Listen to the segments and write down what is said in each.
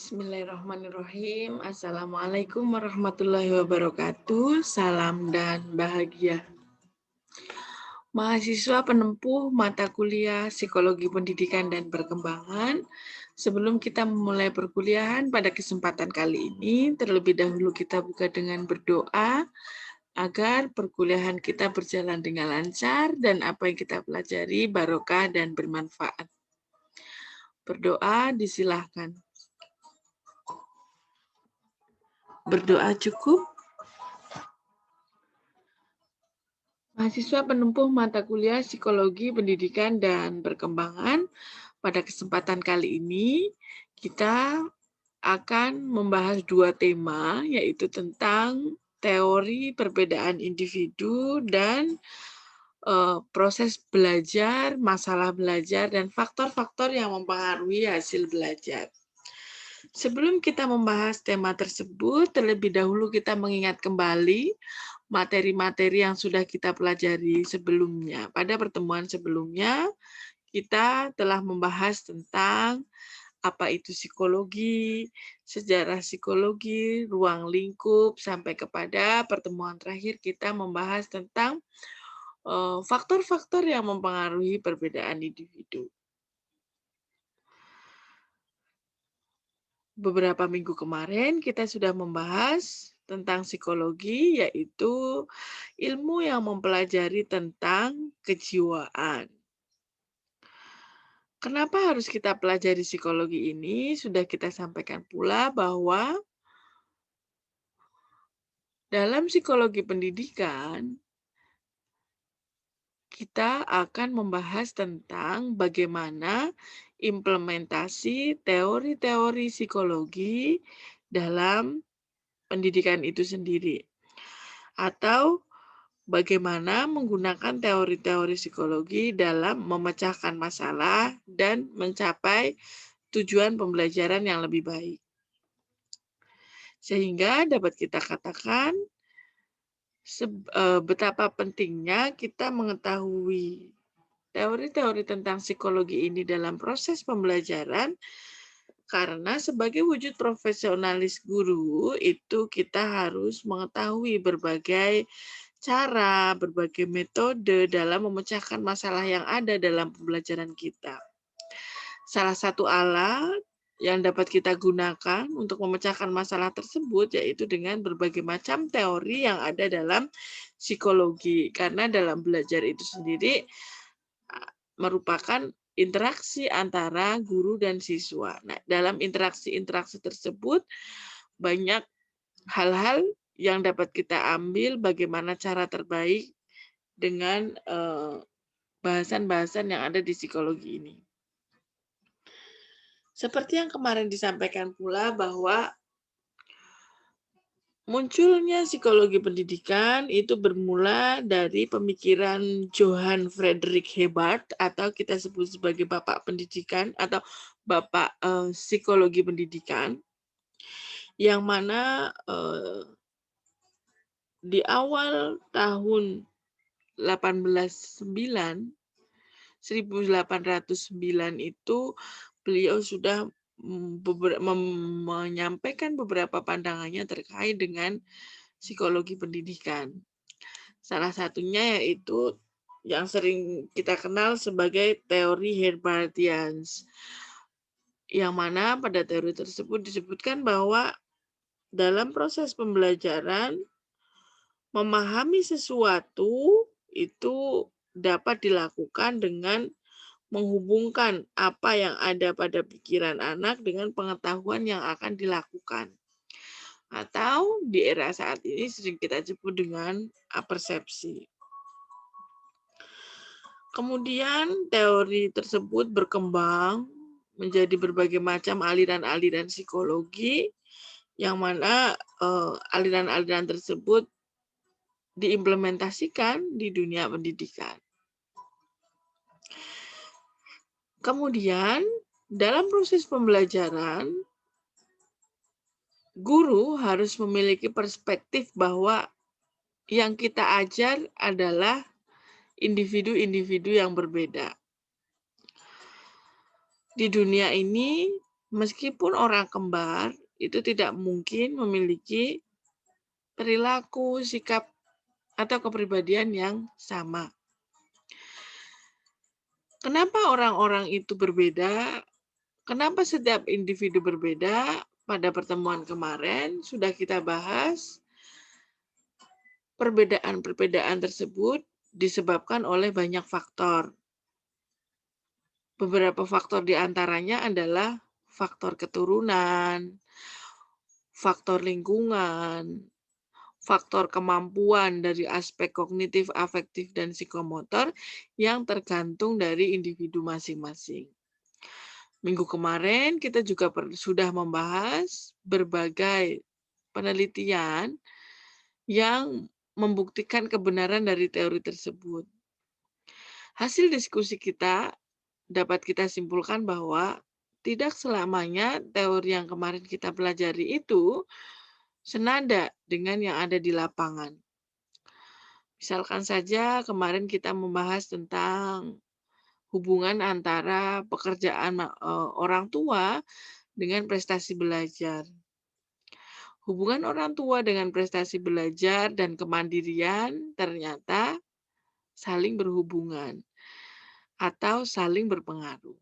Bismillahirrahmanirrahim. Assalamualaikum warahmatullahi wabarakatuh. Salam dan bahagia. Mahasiswa penempuh mata kuliah Psikologi Pendidikan dan Perkembangan. Sebelum kita memulai perkuliahan pada kesempatan kali ini, terlebih dahulu kita buka dengan berdoa agar perkuliahan kita berjalan dengan lancar dan apa yang kita pelajari barokah dan bermanfaat. Berdoa disilahkan. Berdoa cukup. Mahasiswa penempuh mata kuliah Psikologi Pendidikan dan Perkembangan, pada kesempatan kali ini kita akan membahas dua tema, yaitu tentang teori perbedaan individu dan proses belajar, masalah belajar, dan faktor-faktor yang mempengaruhi hasil belajar. Sebelum kita membahas tema tersebut, terlebih dahulu kita mengingat kembali materi-materi yang sudah kita pelajari sebelumnya. Pada pertemuan sebelumnya, kita telah membahas tentang apa itu psikologi, sejarah psikologi, ruang lingkup, sampai kepada pertemuan terakhir kita membahas tentang faktor-faktor yang mempengaruhi perbedaan individu. Beberapa minggu kemarin kita sudah membahas tentang psikologi, yaitu ilmu yang mempelajari tentang kejiwaan. Kenapa harus kita pelajari psikologi ini? Sudah kita sampaikan pula bahwa dalam psikologi pendidikan, kita akan membahas tentang bagaimana implementasi teori-teori psikologi dalam pendidikan itu sendiri. Atau bagaimana menggunakan teori-teori psikologi dalam memecahkan masalah dan mencapai tujuan pembelajaran yang lebih baik. Sehingga dapat kita katakan betapa pentingnya kita mengetahui teori-teori tentang psikologi ini dalam proses pembelajaran, karena sebagai wujud profesionalis guru itu kita harus mengetahui berbagai cara, berbagai metode dalam memecahkan masalah yang ada dalam pembelajaran kita. Salah satu alat yang dapat kita gunakan untuk memecahkan masalah tersebut yaitu dengan berbagai macam teori yang ada dalam psikologi. Karena dalam belajar itu sendiri merupakan interaksi antara guru dan siswa. Nah, dalam interaksi-interaksi tersebut banyak hal-hal yang dapat kita ambil bagaimana cara terbaik dengan bahasan-bahasan yang ada di psikologi ini. Seperti yang kemarin disampaikan pula bahwa munculnya psikologi pendidikan itu bermula dari pemikiran Johann Friedrich Hebert, atau kita sebut sebagai Bapak Pendidikan atau Bapak Psikologi Pendidikan, yang mana di awal tahun 1809 itu beliau sudah menyampaikan beberapa pandangannya terkait dengan psikologi pendidikan. Salah satunya yaitu yang sering kita kenal sebagai teori Herbartians, yang mana pada teori tersebut disebutkan bahwa dalam proses pembelajaran memahami sesuatu itu dapat dilakukan dengan menghubungkan apa yang ada pada pikiran anak dengan pengetahuan yang akan dilakukan. Atau di era saat ini sering kita sebut dengan apersepsi. Kemudian teori tersebut berkembang menjadi berbagai macam aliran-aliran psikologi, yang mana aliran-aliran tersebut diimplementasikan di dunia pendidikan. Kemudian, dalam proses pembelajaran, guru harus memiliki perspektif bahwa yang kita ajar adalah individu-individu yang berbeda. Di dunia ini, Meskipun orang kembar itu tidak mungkin memiliki perilaku, sikap, atau kepribadian yang sama. Kenapa orang-orang itu berbeda? Kenapa setiap individu berbeda? Pada pertemuan kemarin sudah kita bahas perbedaan-perbedaan tersebut disebabkan oleh banyak faktor. Beberapa faktor di antaranya adalah faktor keturunan, faktor lingkungan, faktor kemampuan dari aspek kognitif, afektif, dan psikomotor yang tergantung dari individu masing-masing. Minggu kemarin kita juga sudah membahas berbagai penelitian yang membuktikan kebenaran dari teori tersebut. Hasil diskusi kita dapat kita simpulkan bahwa tidak selamanya teori yang kemarin kita pelajari itu senada dengan yang ada di lapangan. Misalkan saja kemarin kita membahas tentang hubungan antara pekerjaan orang tua dengan prestasi belajar. Hubungan orang tua dengan prestasi belajar dan kemandirian ternyata saling berhubungan atau saling berpengaruh.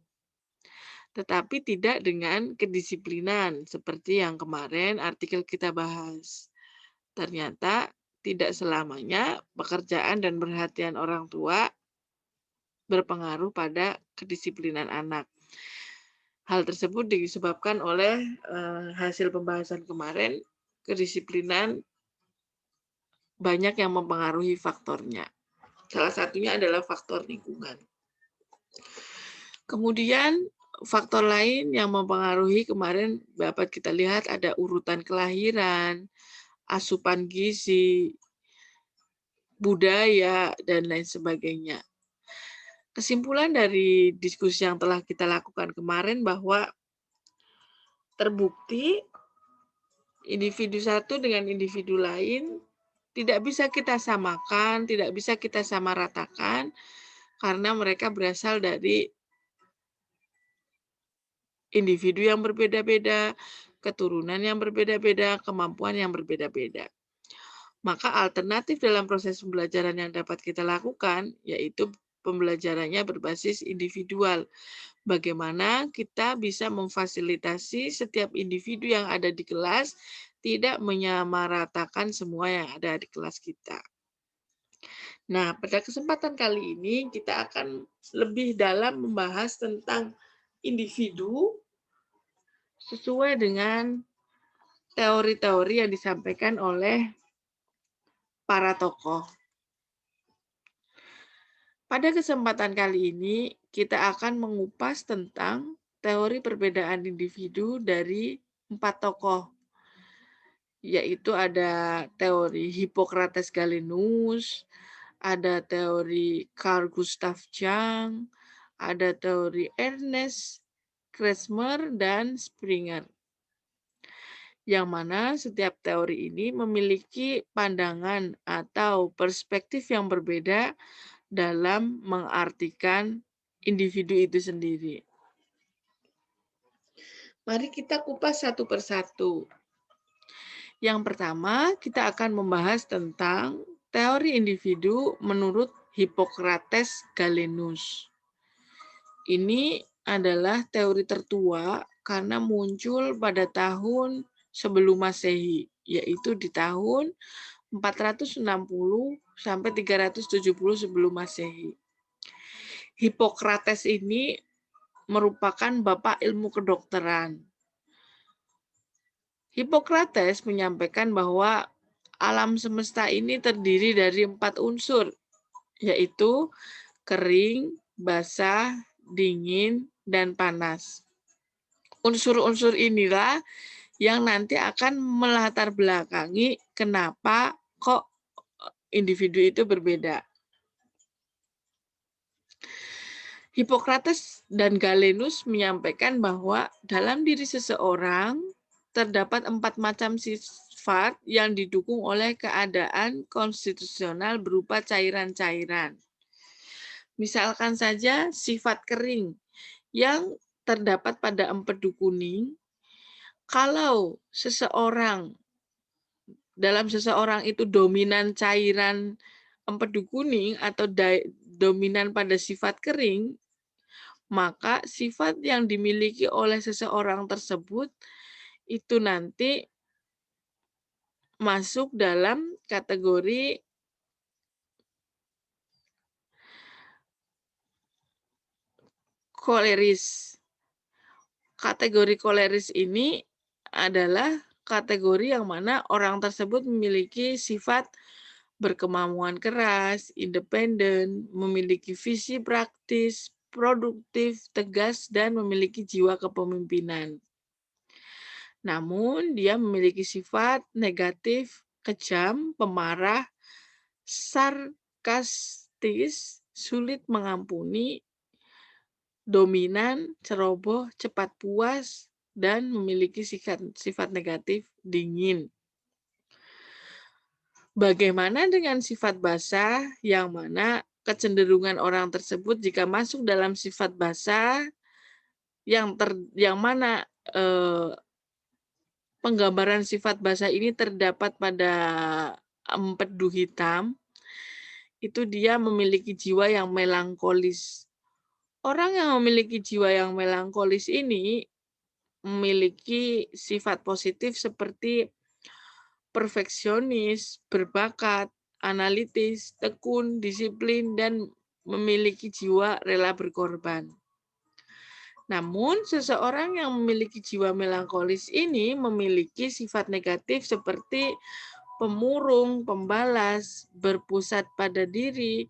Tetapi tidak dengan kedisiplinan seperti yang kemarin artikel kita bahas. Ternyata tidak selamanya pekerjaan dan perhatian orang tua berpengaruh pada kedisiplinan anak. Hal tersebut disebabkan oleh hasil pembahasan kemarin, kedisiplinan banyak yang mempengaruhi faktornya. Salah satunya adalah faktor lingkungan. Kemudian faktor lain yang mempengaruhi kemarin dapat kita lihat ada urutan kelahiran, asupan gizi, budaya, dan lain sebagainya. Kesimpulan dari diskusi yang telah kita lakukan kemarin bahwa terbukti individu satu dengan individu lain tidak bisa kita samakan, tidak bisa kita samaratakan karena mereka berasal dari individu yang berbeda-beda, keturunan yang berbeda-beda, kemampuan yang berbeda-beda. Maka alternatif dalam proses pembelajaran yang dapat kita lakukan yaitu pembelajarannya berbasis individual. Bagaimana kita bisa memfasilitasi setiap individu yang ada di kelas tidak menyamaratakan semua yang ada di kelas kita. Nah, pada kesempatan kali ini kita akan lebih dalam membahas tentang individu sesuai dengan teori-teori yang disampaikan oleh para tokoh. Pada kesempatan kali ini, kita akan mengupas tentang teori perbedaan individu dari 4 tokoh, yaitu ada teori Hippocrates Galenus, ada teori Carl Gustav Jung, ada teori Ernest Kressmer, dan Springer. Yang mana setiap teori ini memiliki pandangan atau perspektif yang berbeda dalam mengartikan individu itu sendiri. Mari kita kupas satu persatu. Yang pertama, kita akan membahas tentang teori individu menurut Hippocrates Galenus. Ini adalah teori tertua karena muncul pada tahun sebelum Masehi, yaitu di tahun 460 sampai 370 sebelum Masehi. Hippocrates ini merupakan bapak ilmu kedokteran. Hippocrates menyampaikan bahwa alam semesta ini terdiri dari 4 unsur, yaitu kering, basah, dingin, dan panas. Unsur-unsur inilah yang nanti akan melatar belakangi kenapa kok individu itu berbeda. Hippocrates dan Galenus menyampaikan bahwa dalam diri seseorang terdapat 4 macam sifat yang didukung oleh keadaan konstitusional berupa cairan-cairan. Misalkan saja sifat kering yang terdapat pada empedu kuning, kalau dalam seseorang itu dominan cairan empedu kuning atau dominan pada sifat kering, maka sifat yang dimiliki oleh seseorang tersebut itu nanti masuk dalam kategori koleris. Kategori koleris ini adalah kategori yang mana orang tersebut memiliki sifat berkemauan keras, independen, memiliki visi praktis, produktif, tegas, dan memiliki jiwa kepemimpinan. Namun, dia memiliki sifat negatif, kejam, pemarah, sarkastis, sulit mengampuni, dominan, ceroboh, cepat puas, dan memiliki sifat negatif, dingin. Bagaimana dengan sifat basah, yang mana kecenderungan orang tersebut jika masuk dalam sifat basah, yang mana penggambaran sifat basah ini terdapat pada empedu hitam, itu dia memiliki jiwa yang melankolis. Orang yang memiliki jiwa yang melankolis ini memiliki sifat positif seperti perfeksionis, berbakat, analitis, tekun, disiplin, dan memiliki jiwa rela berkorban. Namun, seseorang yang memiliki jiwa melankolis ini memiliki sifat negatif seperti pemurung, pembalas, berpusat pada diri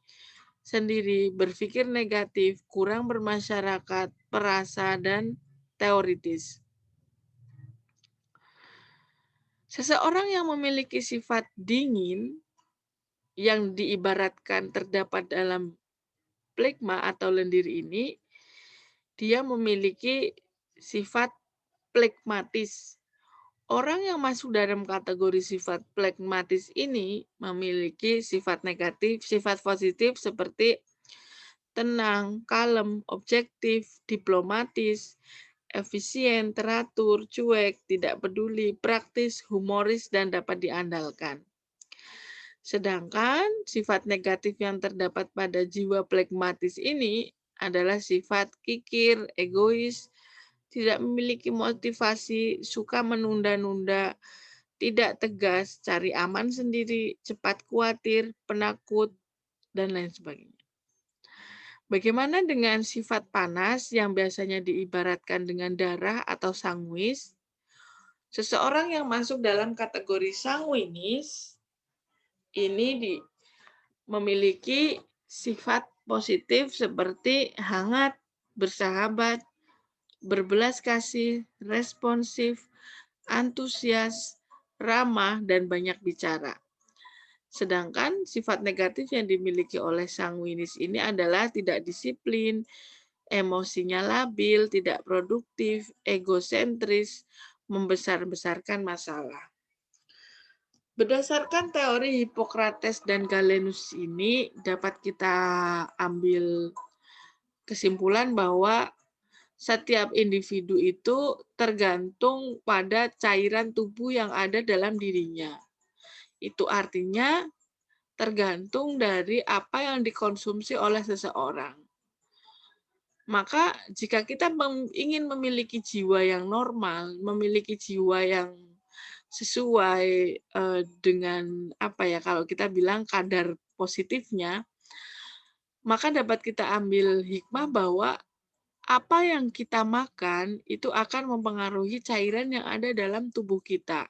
sendiri, berpikir negatif, kurang bermasyarakat, perasa, dan teoritis. Seseorang yang memiliki sifat dingin yang diibaratkan terdapat dalam plegma atau lendir ini, dia memiliki sifat flegmatis. Orang yang masuk dalam kategori sifat flegmatis ini memiliki sifat negatif, sifat positif seperti tenang, kalem, objektif, diplomatis, efisien, teratur, cuek, tidak peduli, praktis, humoris, dan dapat diandalkan. Sedangkan sifat negatif yang terdapat pada jiwa flegmatis ini adalah sifat kikir, egois, tidak memiliki motivasi, suka menunda-nunda, tidak tegas, cari aman sendiri, cepat khawatir, penakut, dan lain sebagainya. Bagaimana dengan sifat panas yang biasanya diibaratkan dengan darah atau sanguis? Seseorang yang masuk dalam kategori sanguinis ini memiliki sifat positif seperti hangat, bersahabat, berbelas kasih, responsif, antusias, ramah, dan banyak bicara. Sedangkan sifat negatif yang dimiliki oleh sanguinis ini adalah tidak disiplin, emosinya labil, tidak produktif, egosentris, membesar-besarkan masalah. Berdasarkan teori Hippocrates dan Galenus ini dapat kita ambil kesimpulan bahwa setiap individu itu tergantung pada cairan tubuh yang ada dalam dirinya. Itu artinya tergantung dari apa yang dikonsumsi oleh seseorang. Maka jika kita ingin memiliki jiwa yang normal, memiliki jiwa yang sesuai dengan apa ya, kalau kita bilang kadar positifnya, maka dapat kita ambil hikmah bahwa apa yang kita makan itu akan mempengaruhi cairan yang ada dalam tubuh kita.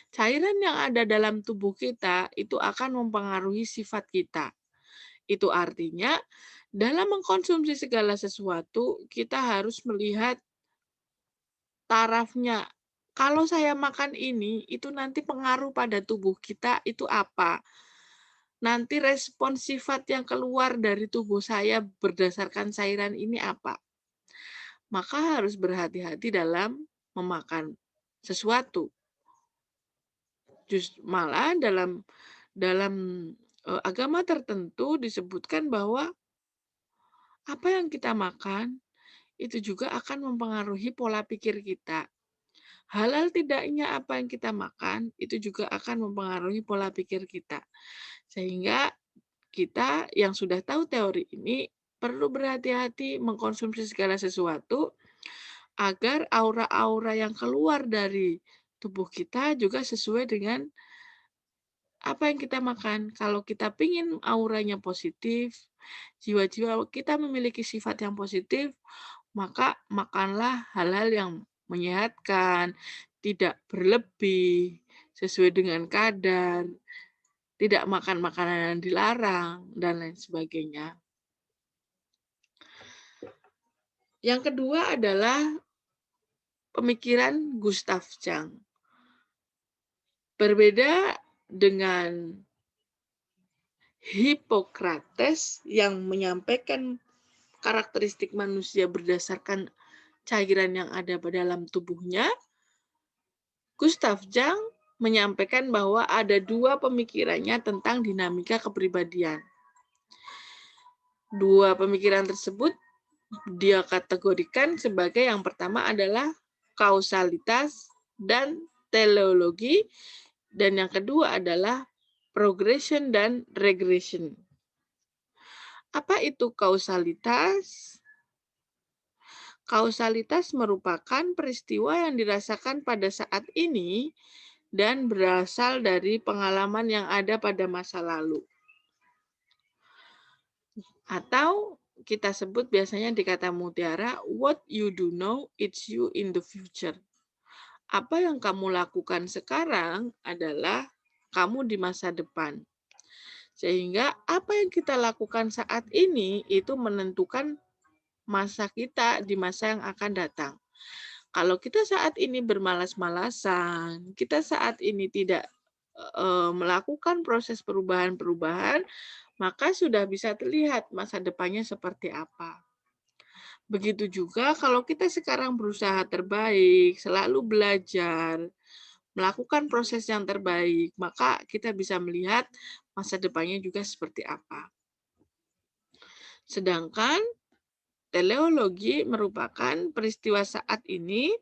Cairan yang ada dalam tubuh kita itu akan mempengaruhi sifat kita. Itu artinya dalam mengkonsumsi segala sesuatu kita harus melihat tarafnya. Kalau saya makan ini, itu nanti pengaruh pada tubuh kita itu apa? Nanti respon sifat yang keluar dari tubuh saya berdasarkan cairan ini apa? Maka harus berhati-hati dalam memakan sesuatu. Malah dalam agama tertentu disebutkan bahwa apa yang kita makan itu juga akan mempengaruhi pola pikir kita. Halal tidaknya apa yang kita makan, itu juga akan mempengaruhi pola pikir kita. Sehingga kita yang sudah tahu teori ini perlu berhati-hati mengkonsumsi segala sesuatu agar aura-aura yang keluar dari tubuh kita juga sesuai dengan apa yang kita makan. Kalau kita pingin auranya positif, jiwa-jiwa kita memiliki sifat yang positif, maka makanlah hal-hal yang menyehatkan, tidak berlebih, sesuai dengan kadar, tidak makan makanan yang dilarang, dan lain sebagainya. Yang kedua adalah pemikiran Gustav Jung. Berbeda dengan Hippocrates yang menyampaikan karakteristik manusia berdasarkan cairan yang ada pada dalam tubuhnya, Gustav Jung menyampaikan bahwa ada dua pemikirannya tentang dinamika kepribadian. Dua pemikiran tersebut dia kategorikan sebagai yang pertama adalah kausalitas dan teleologi, dan yang kedua adalah progression dan regression. Apa itu kausalitas? Kausalitas merupakan peristiwa yang dirasakan pada saat ini dan berasal dari pengalaman yang ada pada masa lalu. Atau kita sebut biasanya di kata mutiara, what you do know, it's you in the future. Apa yang kamu lakukan sekarang adalah kamu di masa depan. Sehingga apa yang kita lakukan saat ini itu menentukan masa kita di masa yang akan datang. Kalau kita saat ini bermalas-malasan, kita saat ini tidak melakukan proses perubahan-perubahan, maka sudah bisa terlihat masa depannya seperti apa. Begitu juga kalau kita sekarang berusaha terbaik, selalu belajar, melakukan proses yang terbaik, maka kita bisa melihat masa depannya juga seperti apa. Sedangkan teleologi merupakan peristiwa saat ini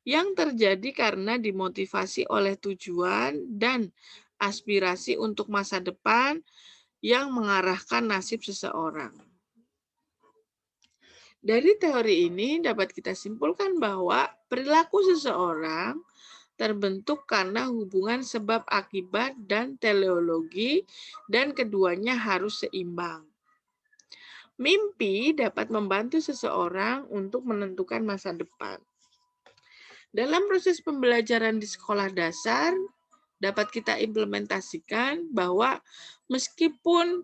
yang terjadi karena dimotivasi oleh tujuan dan aspirasi untuk masa depan yang mengarahkan nasib seseorang. Dari teori ini dapat kita simpulkan bahwa perilaku seseorang terbentuk karena hubungan sebab akibat dan teleologi, dan keduanya harus seimbang. Mimpi dapat membantu seseorang untuk menentukan masa depan. Dalam proses pembelajaran di sekolah dasar, dapat kita implementasikan bahwa meskipun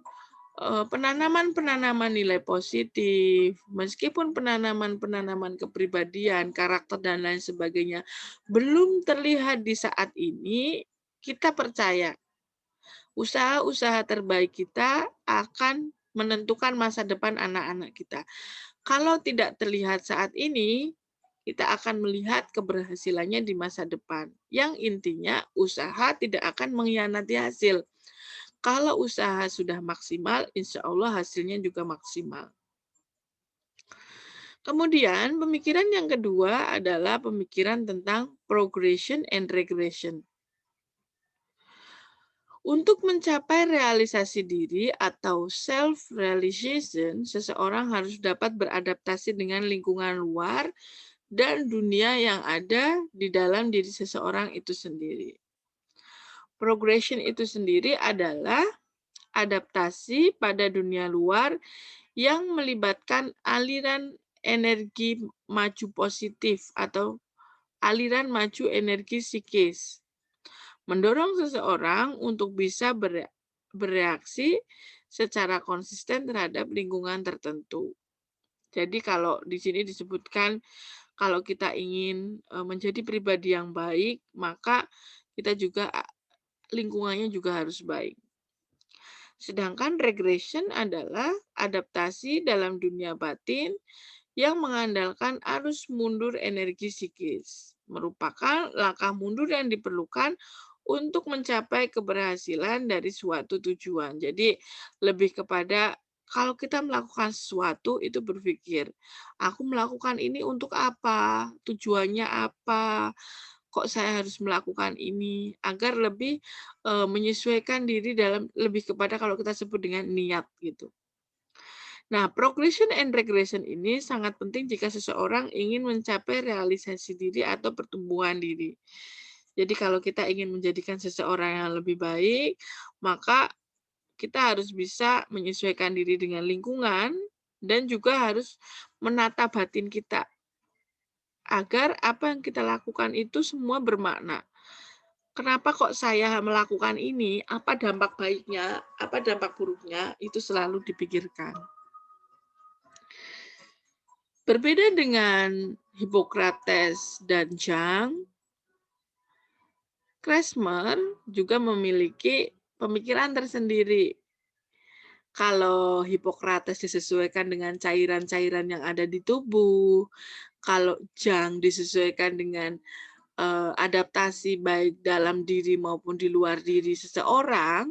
penanaman-penanaman nilai positif, meskipun penanaman-penanaman kepribadian, karakter, dan lain sebagainya belum terlihat di saat ini, kita percaya usaha-usaha terbaik kita akan menentukan masa depan anak-anak kita. Kalau tidak terlihat saat ini, kita akan melihat keberhasilannya di masa depan. Yang intinya usaha tidak akan mengkhianati hasil. Kalau usaha sudah maksimal, insya Allah hasilnya juga maksimal. Kemudian pemikiran yang kedua adalah pemikiran tentang progression and regression. Untuk mencapai realisasi diri atau self-realization, seseorang harus dapat beradaptasi dengan lingkungan luar dan dunia yang ada di dalam diri seseorang itu sendiri. Progression itu sendiri adalah adaptasi pada dunia luar yang melibatkan aliran energi maju positif atau aliran maju energi psikis, mendorong seseorang untuk bisa bereaksi secara konsisten terhadap lingkungan tertentu. Jadi kalau di sini disebutkan kalau kita ingin menjadi pribadi yang baik, maka kita juga lingkungannya juga harus baik. Sedangkan regression adalah adaptasi dalam dunia batin yang mengandalkan arus mundur energi psikis, merupakan langkah mundur yang diperlukan untuk mencapai keberhasilan dari suatu tujuan. Jadi lebih kepada Kalau kita melakukan sesuatu itu berpikir, "Aku melakukan ini untuk apa? Tujuannya apa? Kok saya harus melakukan ini?" Agar lebih, menyesuaikan diri dalam lebih kepada kalau kita sebut dengan niat gitu. Nah, progression and regression ini sangat penting jika seseorang ingin mencapai realisasi diri atau pertumbuhan diri. Jadi kalau kita ingin menjadikan seseorang yang lebih baik, maka kita harus bisa menyesuaikan diri dengan lingkungan dan juga harus menata batin kita agar apa yang kita lakukan itu semua bermakna. Kenapa kok saya melakukan ini? Apa dampak baiknya? Apa dampak buruknya? Itu selalu dipikirkan. Berbeda dengan Hippocrates dan Jung, Kresmer juga memiliki pemikiran tersendiri. Kalau Hippocrates disesuaikan dengan cairan-cairan yang ada di tubuh, kalau Jung disesuaikan dengan adaptasi baik dalam diri maupun di luar diri seseorang,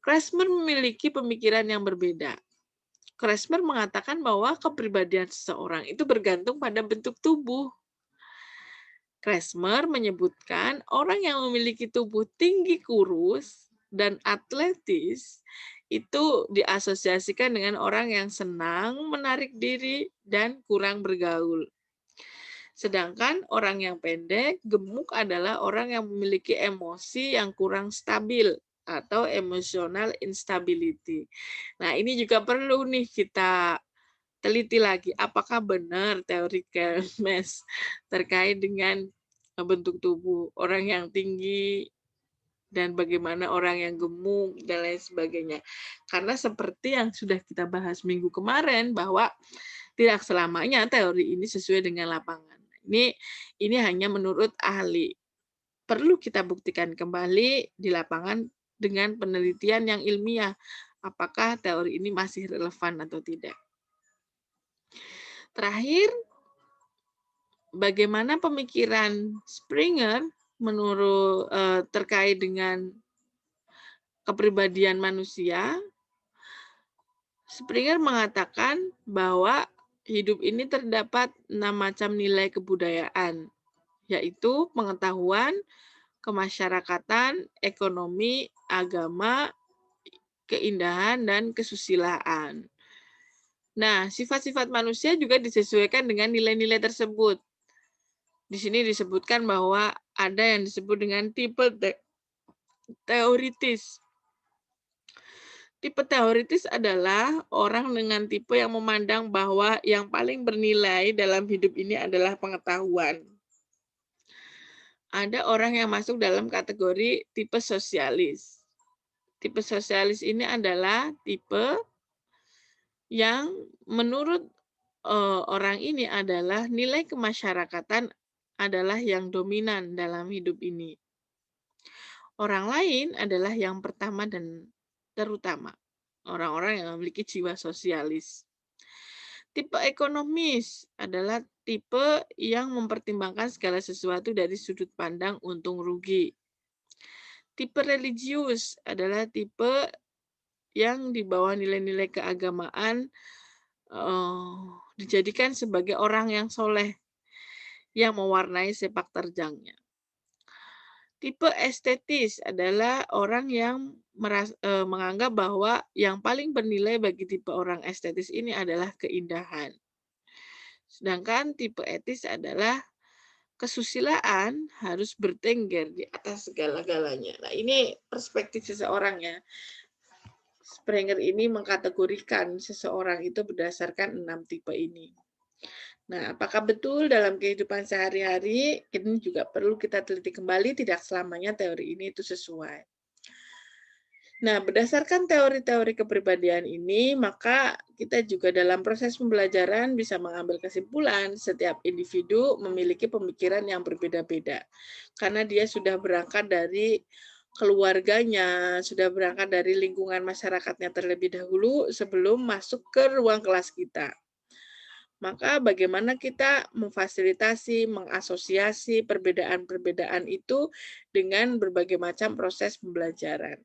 Kresmer memiliki pemikiran yang berbeda. Kresmer mengatakan bahwa kepribadian seseorang itu bergantung pada bentuk tubuh. Kresmer menyebutkan orang yang memiliki tubuh tinggi kurus dan atletis itu diasosiasikan dengan orang yang senang menarik diri dan kurang bergaul. Sedangkan orang yang pendek, gemuk adalah orang yang memiliki emosi yang kurang stabil atau emotional instability. Nah, ini juga perlu nih kita teliti lagi, apakah benar teori Kelmes terkait dengan bentuk tubuh orang yang tinggi dan bagaimana orang yang gemuk dan lain sebagainya. Karena seperti yang sudah kita bahas minggu kemarin bahwa tidak selamanya teori ini sesuai dengan lapangan. Ini hanya menurut ahli. Perlu kita buktikan kembali di lapangan dengan penelitian yang ilmiah. Apakah teori ini masih relevan atau tidak. Terakhir, bagaimana pemikiran Springer menurut terkait dengan kepribadian manusia? Springer mengatakan bahwa hidup ini terdapat 6 macam nilai kebudayaan, yaitu pengetahuan, kemasyarakatan, ekonomi, agama, keindahan, dan kesusilaan. Nah, sifat-sifat manusia juga disesuaikan dengan nilai-nilai tersebut. Di sini disebutkan bahwa ada yang disebut dengan tipe teoritis. Tipe teoritis adalah orang dengan tipe yang memandang bahwa yang paling bernilai dalam hidup ini adalah pengetahuan. Ada orang yang masuk dalam kategori tipe sosialis. Tipe sosialis ini adalah tipe yang menurut orang ini adalah nilai kemasyarakatan adalah yang dominan dalam hidup ini. Orang lain adalah yang pertama dan terutama, orang-orang yang memiliki jiwa sosialis. Tipe ekonomis adalah tipe yang mempertimbangkan segala sesuatu dari sudut pandang untung rugi. Tipe religius adalah tipe yang di bawah nilai-nilai keagamaan dijadikan sebagai orang yang soleh yang mewarnai sepak terjangnya. Tipe estetis adalah orang yang menganggap bahwa yang paling bernilai bagi tipe orang estetis ini adalah keindahan. Sedangkan tipe etis adalah kesusilaan harus bertengger di atas segala-galanya. Nah, ini perspektif seseorang ya. Springer ini mengkategorikan seseorang itu berdasarkan 6 tipe ini. Nah, apakah betul dalam kehidupan sehari-hari? Ini juga perlu kita teliti kembali, tidak selamanya teori ini itu sesuai. Nah, berdasarkan teori-teori kepribadian ini, maka kita juga dalam proses pembelajaran bisa mengambil kesimpulan setiap individu memiliki pemikiran yang berbeda-beda. Karena dia sudah berangkat dari keluarganya, sudah berangkat dari lingkungan masyarakatnya terlebih dahulu sebelum masuk ke ruang kelas kita. Maka bagaimana kita memfasilitasi, mengasosiasi perbedaan-perbedaan itu dengan berbagai macam proses pembelajaran.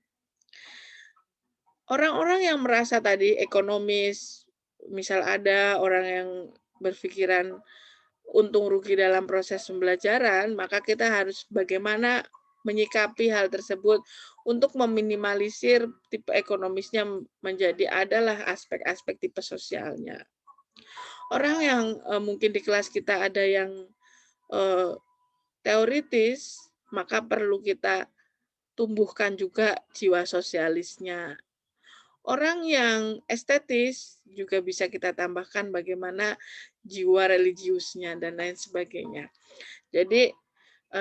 Orang-orang yang merasa tadi ekonomis, misal ada orang yang berpikiran untung rugi dalam proses pembelajaran, maka kita harus bagaimana menyikapi hal tersebut untuk meminimalisir tipe ekonomisnya menjadi adalah aspek-aspek tipe sosialnya. Orang yang mungkin di kelas kita ada yang eee, teoritis, maka perlu kita tumbuhkan juga jiwa sosialisnya. Orang yang estetis juga bisa kita tambahkan bagaimana jiwa religiusnya dan lain sebagainya. Jadi,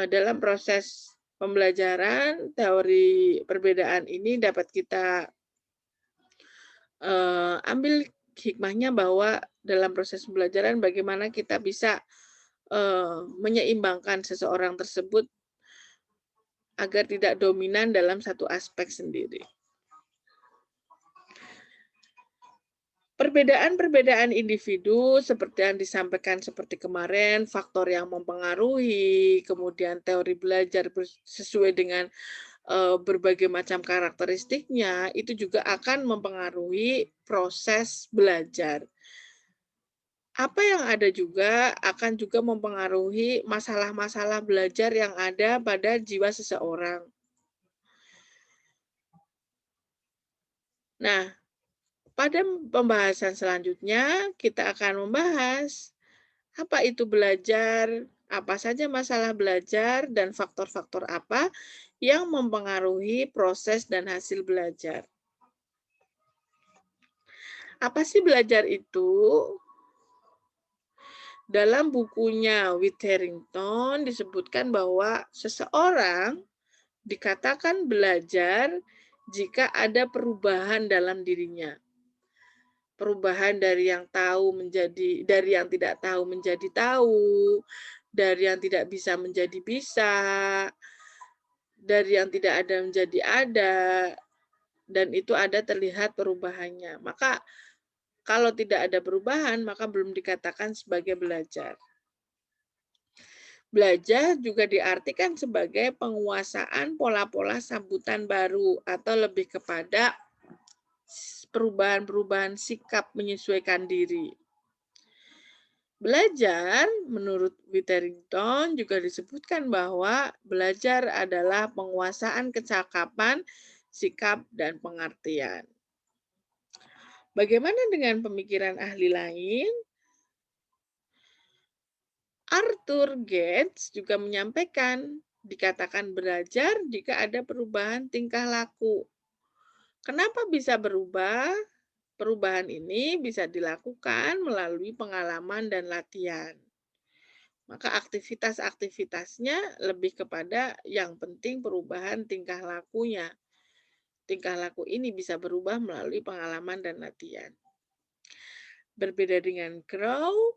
dalam proses pembelajaran, teori perbedaan ini dapat kita, ambil hikmahnya bahwa dalam proses pembelajaran bagaimana kita bisa, menyeimbangkan seseorang tersebut agar tidak dominan dalam satu aspek sendiri. Perbedaan-perbedaan individu seperti yang disampaikan seperti kemarin, faktor yang mempengaruhi, kemudian teori belajar sesuai dengan berbagai macam karakteristiknya, itu juga akan mempengaruhi proses belajar. Apa yang ada juga akan juga mempengaruhi masalah-masalah belajar yang ada pada jiwa seseorang. Nah, pada pembahasan selanjutnya kita akan membahas apa itu belajar, apa saja masalah belajar, dan faktor-faktor apa yang mempengaruhi proses dan hasil belajar. Apa sih belajar itu? Dalam bukunya Witherington disebutkan bahwa seseorang dikatakan belajar jika ada perubahan dalam dirinya. Perubahan dari yang dari yang tidak tahu menjadi tahu, dari yang tidak bisa menjadi bisa, dari yang tidak ada menjadi ada, dan itu ada terlihat perubahannya. Maka kalau tidak ada perubahan, maka belum dikatakan sebagai belajar. Belajar juga diartikan sebagai penguasaan pola-pola sambutan baru atau lebih kepada perubahan-perubahan sikap menyesuaikan diri. Belajar, menurut Witherington, juga disebutkan bahwa belajar adalah penguasaan kecakapan, sikap, dan pengertian. Bagaimana dengan pemikiran ahli lain? Arthur Gates juga menyampaikan, dikatakan belajar jika ada perubahan tingkah laku. Kenapa bisa berubah? Perubahan ini bisa dilakukan melalui pengalaman dan latihan. Maka aktivitas-aktivitasnya lebih kepada yang penting perubahan tingkah lakunya. Tingkah laku ini bisa berubah melalui pengalaman dan latihan. Berbeda dengan Crow,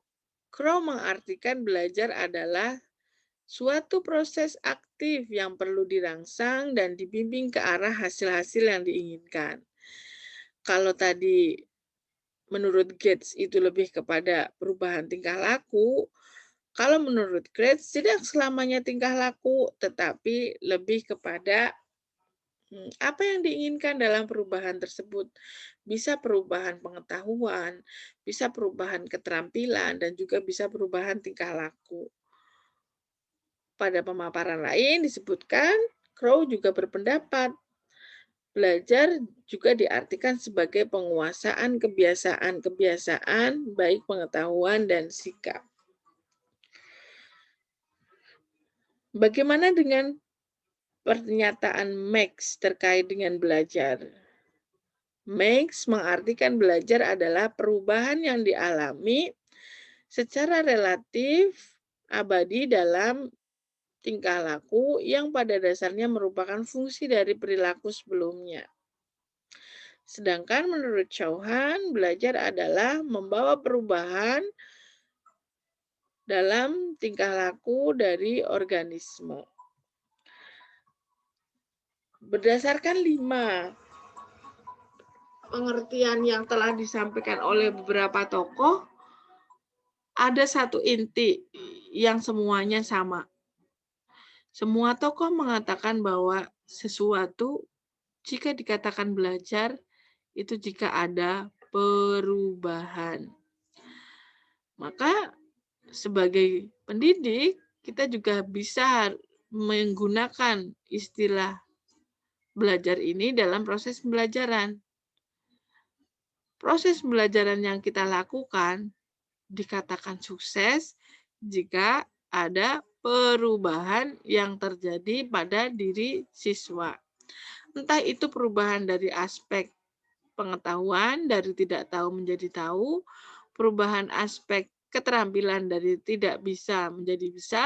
Crow mengartikan belajar adalah suatu proses aktif yang perlu dirangsang dan dibimbing ke arah hasil-hasil yang diinginkan. Kalau tadi menurut Gates itu lebih kepada perubahan tingkah laku, kalau menurut Gates tidak selamanya tingkah laku, tetapi lebih kepada apa yang diinginkan dalam perubahan tersebut. Bisa perubahan pengetahuan, bisa perubahan keterampilan, dan juga bisa perubahan tingkah laku. Pada pemaparan lain disebutkan, Crow juga berpendapat belajar juga diartikan sebagai penguasaan kebiasaan-kebiasaan, baik pengetahuan dan sikap. Bagaimana dengan pernyataan Max terkait dengan belajar? Max mengartikan belajar adalah perubahan yang dialami secara relatif abadi dalam tingkah laku yang pada dasarnya merupakan fungsi dari perilaku sebelumnya. Sedangkan menurut Chauhan, belajar adalah membawa perubahan dalam tingkah laku dari organisme. Berdasarkan 5 pengertian yang telah disampaikan oleh beberapa tokoh, ada satu inti yang semuanya sama. Semua tokoh mengatakan bahwa sesuatu jika dikatakan belajar, itu jika ada perubahan. Maka sebagai pendidik, kita juga bisa menggunakan istilah belajar ini dalam proses pembelajaran. Proses pembelajaran yang kita lakukan dikatakan sukses jika ada perubahan yang terjadi pada diri siswa. Entah itu perubahan dari aspek pengetahuan, dari tidak tahu menjadi tahu, perubahan aspek keterampilan dari tidak bisa menjadi bisa,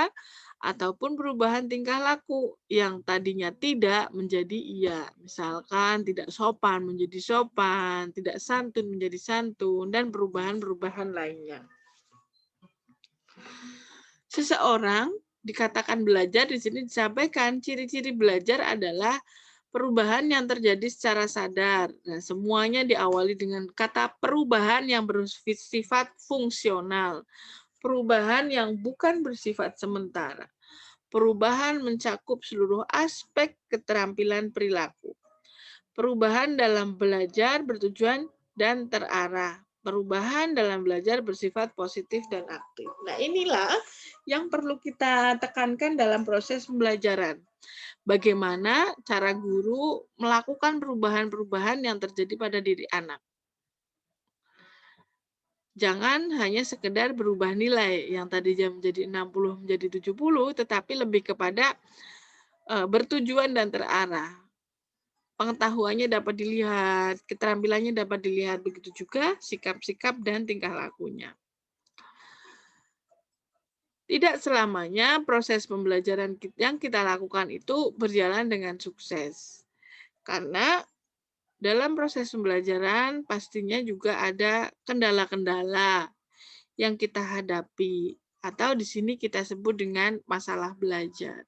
ataupun perubahan tingkah laku yang tadinya tidak menjadi iya. Misalkan tidak sopan menjadi sopan, tidak santun menjadi santun, dan perubahan-perubahan lainnya. Seseorang dikatakan belajar, di sini disampaikan ciri-ciri belajar adalah perubahan yang terjadi secara sadar. Nah, semuanya diawali dengan kata perubahan yang bersifat fungsional. Perubahan yang bukan bersifat sementara. Perubahan mencakup seluruh aspek keterampilan perilaku. Perubahan dalam belajar bertujuan dan terarah. Perubahan dalam belajar bersifat positif dan aktif. Nah, inilah yang perlu kita tekankan dalam proses pembelajaran. Bagaimana cara guru melakukan perubahan-perubahan yang terjadi pada diri anak. Jangan hanya sekedar berubah nilai yang tadinya menjadi 60 menjadi 70, tetapi lebih kepada bertujuan dan terarah. Pengetahuannya dapat dilihat, keterampilannya dapat dilihat, begitu juga sikap-sikap dan tingkah lakunya. Tidak selamanya proses pembelajaran yang kita lakukan itu berjalan dengan sukses. Karena dalam proses pembelajaran pastinya juga ada kendala-kendala yang kita hadapi, atau di sini kita sebut dengan masalah belajar.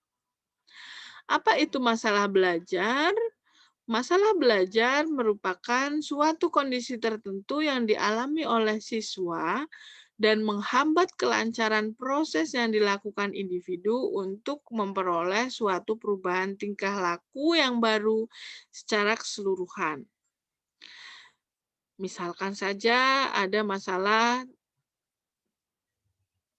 Apa itu masalah belajar? Masalah belajar merupakan suatu kondisi tertentu yang dialami oleh siswa dan menghambat kelancaran proses yang dilakukan individu untuk memperoleh suatu perubahan tingkah laku yang baru secara keseluruhan. Misalkan saja ada masalah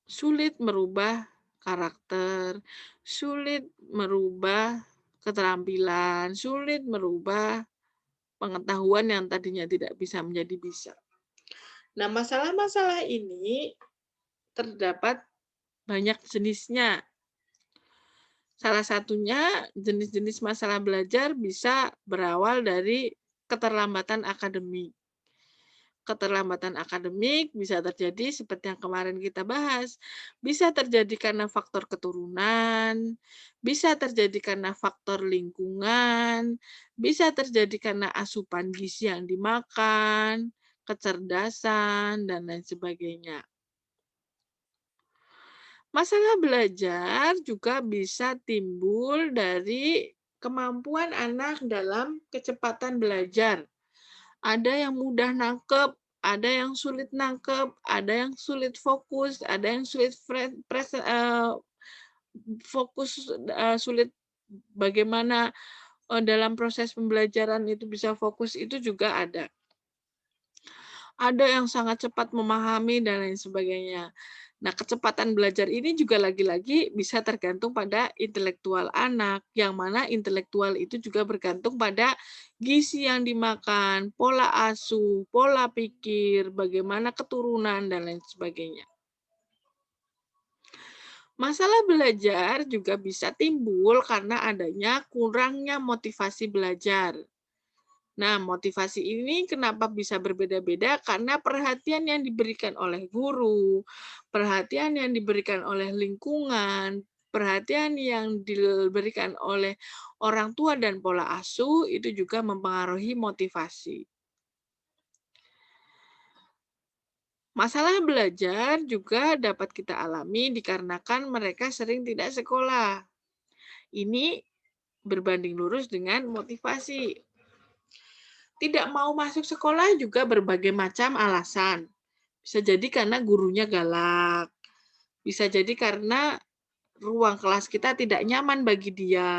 sulit merubah karakter, sulit merubah keterampilan, sulit merubah pengetahuan yang tadinya tidak bisa menjadi bisa. Nah, masalah-masalah ini terdapat banyak jenisnya. Salah satunya jenis-jenis masalah belajar bisa berawal dari keterlambatan akademik. Keterlambatan akademik bisa terjadi seperti yang kemarin kita bahas. Bisa terjadi karena faktor keturunan, bisa terjadi karena faktor lingkungan, bisa terjadi karena asupan gizi yang dimakan, kecerdasan, dan lain sebagainya. Masalah belajar juga bisa timbul dari kemampuan anak dalam kecepatan belajar. Ada yang mudah nangkep, ada yang sulit nangkep, ada yang sulit fokus, ada yang sulit fokus, sulit bagaimana dalam proses pembelajaran itu bisa fokus, itu juga ada. Ada yang sangat cepat memahami dan lain sebagainya. Nah, kecepatan belajar ini juga lagi-lagi bisa tergantung pada intelektual anak, yang mana intelektual itu juga bergantung pada gizi yang dimakan, pola asuh, pola pikir, bagaimana keturunan, dan lain sebagainya. Masalah belajar juga bisa timbul karena adanya kurangnya motivasi belajar. Nah, motivasi ini kenapa bisa berbeda-beda? Karena perhatian yang diberikan oleh guru, perhatian yang diberikan oleh lingkungan, perhatian yang diberikan oleh orang tua dan pola asuh itu juga mempengaruhi motivasi. Masalah belajar juga dapat kita alami dikarenakan mereka sering tidak sekolah. Ini berbanding lurus dengan motivasi. Tidak mau masuk sekolah juga berbagai macam alasan. Bisa jadi karena gurunya galak, bisa jadi karena ruang kelas kita tidak nyaman bagi dia,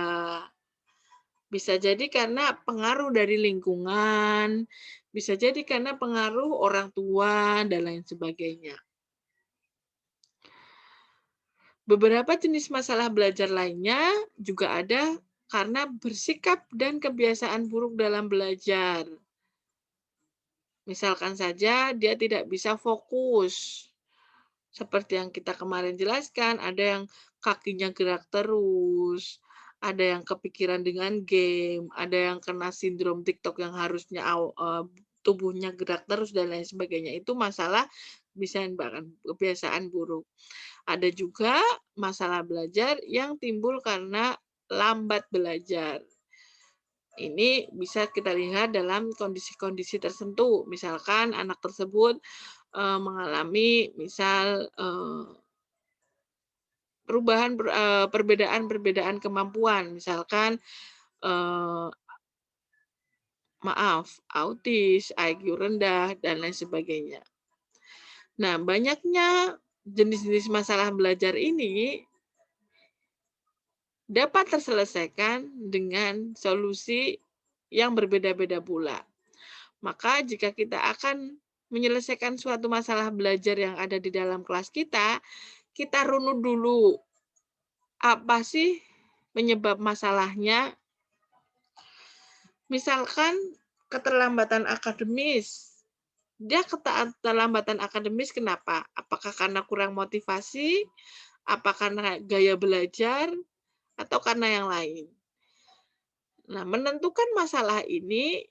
Bisa jadi karena pengaruh dari lingkungan, bisa jadi karena pengaruh orang tua, dan lain sebagainya. Beberapa jenis masalah belajar lainnya juga ada karena bersikap dan kebiasaan buruk dalam belajar. Misalkan saja dia tidak bisa fokus. Seperti yang kita kemarin jelaskan, ada yang kakinya gerak terus, ada yang kepikiran dengan game, ada yang kena sindrom TikTok yang harusnya tubuhnya gerak terus dan lain sebagainya. Itu masalah kebiasaan buruk. Ada juga masalah belajar yang timbul karena lambat belajar. Ini bisa kita lihat dalam kondisi-kondisi tertentu. Misalkan anak tersebut mengalami perbedaan-perbedaan kemampuan, misalkan eh, autis, IQ rendah, dan lain sebagainya. Nah, banyaknya jenis-jenis masalah belajar ini dapat terselesaikan dengan solusi yang berbeda-beda pula. Maka jika kita akan menyelesaikan suatu masalah belajar yang ada di dalam kelas kita runut dulu apa sih penyebab masalahnya. Misalkan keterlambatan akademis. Dia keterlambatan akademis kenapa? Apakah karena kurang motivasi? Apa karena gaya belajar? Atau karena yang lain? Nah, menentukan masalah ini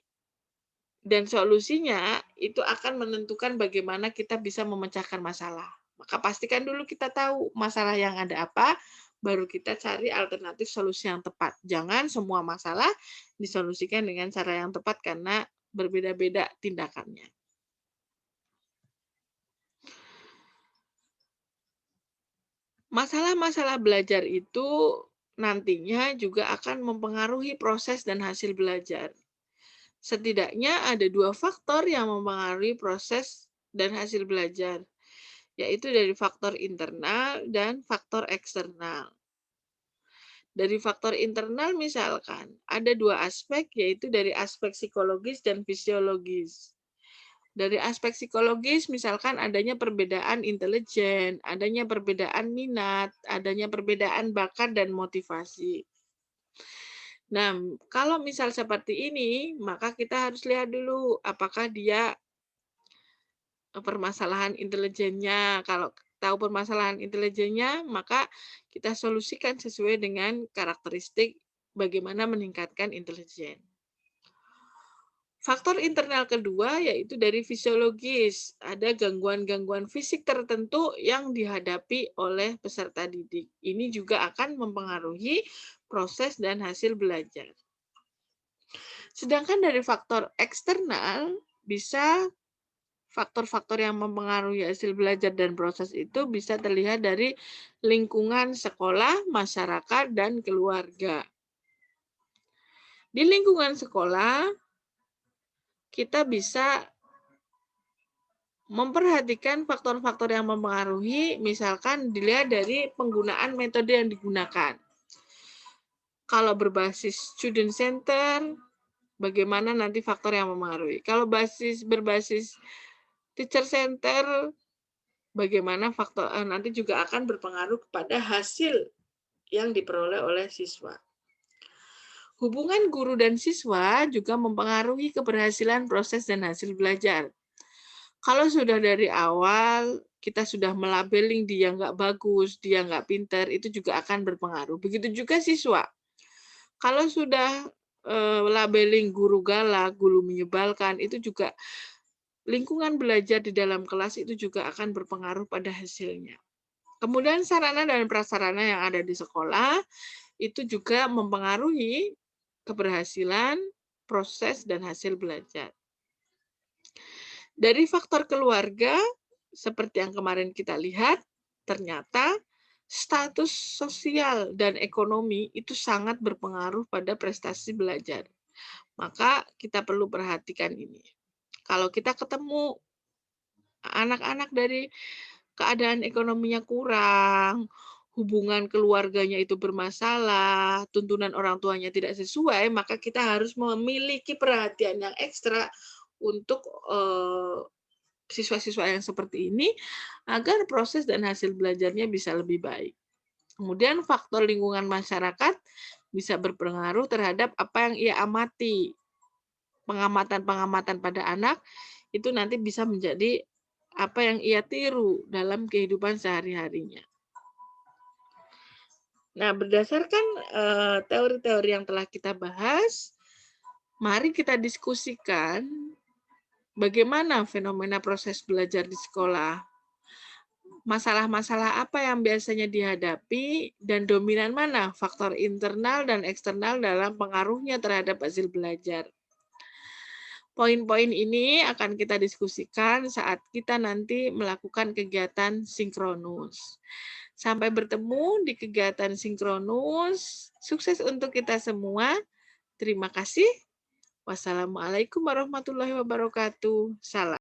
dan solusinya itu akan menentukan bagaimana kita bisa memecahkan masalah. Maka pastikan dulu kita tahu masalah yang ada apa, baru kita cari alternatif solusi yang tepat. Jangan semua masalah disolusikan dengan cara yang tepat karena berbeda-beda tindakannya. Masalah-masalah belajar itu nantinya juga akan mempengaruhi proses dan hasil belajar. Setidaknya ada 2 faktor yang mempengaruhi proses dan hasil belajar, yaitu dari faktor internal dan faktor eksternal. Dari faktor internal misalkan, ada 2 aspek, yaitu dari aspek psikologis dan fisiologis. Dari aspek psikologis misalkan adanya perbedaan intelijen, adanya perbedaan minat, adanya perbedaan bakat dan motivasi. Nah, kalau misal seperti ini, maka kita harus lihat dulu apakah dia permasalahan intelijennya. Kalau tahu permasalahan intelijennya, maka kita solusikan sesuai dengan karakteristik bagaimana meningkatkan intelijen. Faktor internal kedua yaitu dari fisiologis. Ada gangguan-gangguan fisik tertentu yang dihadapi oleh peserta didik. Ini juga akan mempengaruhi proses dan hasil belajar. Sedangkan dari faktor eksternal, bisa faktor-faktor yang mempengaruhi hasil belajar dan proses itu bisa terlihat dari lingkungan sekolah, masyarakat, dan keluarga. Di lingkungan sekolah, kita bisa memperhatikan faktor-faktor yang mempengaruhi, misalkan dilihat dari penggunaan metode yang digunakan. Kalau berbasis student center, bagaimana nanti faktor yang mempengaruhi. Kalau berbasis teacher center, bagaimana faktor nanti juga akan berpengaruh kepada hasil yang diperoleh oleh siswa. Hubungan guru dan siswa juga mempengaruhi keberhasilan proses dan hasil belajar. Kalau sudah dari awal kita sudah melabeling dia nggak bagus, dia nggak pintar, itu juga akan berpengaruh. Begitu juga siswa. Kalau sudah labeling guru galak, guru menyebalkan, itu juga lingkungan belajar di dalam kelas itu juga akan berpengaruh pada hasilnya. Kemudian sarana dan prasarana yang ada di sekolah itu juga mempengaruhi keberhasilan proses dan hasil belajar. Dari faktor keluarga, seperti yang kemarin kita lihat, ternyata status sosial dan ekonomi itu sangat berpengaruh pada prestasi belajar. Maka kita perlu perhatikan ini. Kalau kita ketemu anak-anak dari keadaan ekonominya kurang, hubungan keluarganya itu bermasalah, tuntunan orang tuanya tidak sesuai, maka kita harus memiliki perhatian yang ekstra untuk siswa-siswa yang seperti ini agar proses dan hasil belajarnya bisa lebih baik. Kemudian faktor lingkungan masyarakat bisa berpengaruh terhadap apa yang ia amati. Pengamatan-pengamatan pada anak itu nanti bisa menjadi apa yang ia tiru dalam kehidupan sehari-harinya. Nah, berdasarkan teori-teori yang telah kita bahas, mari kita diskusikan bagaimana fenomena proses belajar di sekolah. Masalah-masalah apa yang biasanya dihadapi dan dominan mana faktor internal dan eksternal dalam pengaruhnya terhadap hasil belajar. Poin-poin ini akan kita diskusikan saat kita nanti melakukan kegiatan sinkronus. Sampai bertemu di kegiatan sinkronus. Sukses untuk kita semua. Terima kasih. Wassalamualaikum warahmatullahi wabarakatuh. Salam.